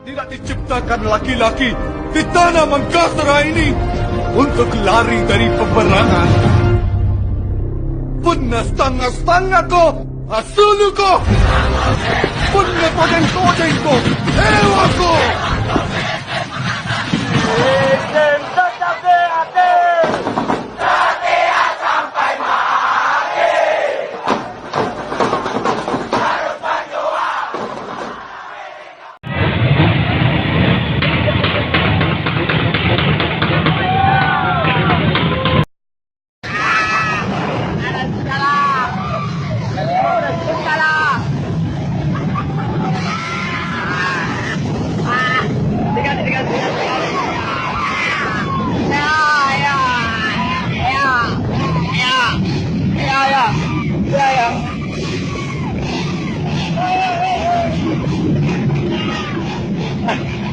tidak diciptakan laki-laki di tanah Mangkasara ini untuk lari dari peperangan. Benar setengah-setengah kau, asulu kau. Benar kodeng-kodeng kau, hewa kau. Tetap di hati. Setia sampai mati. Harus berjuang. Ya.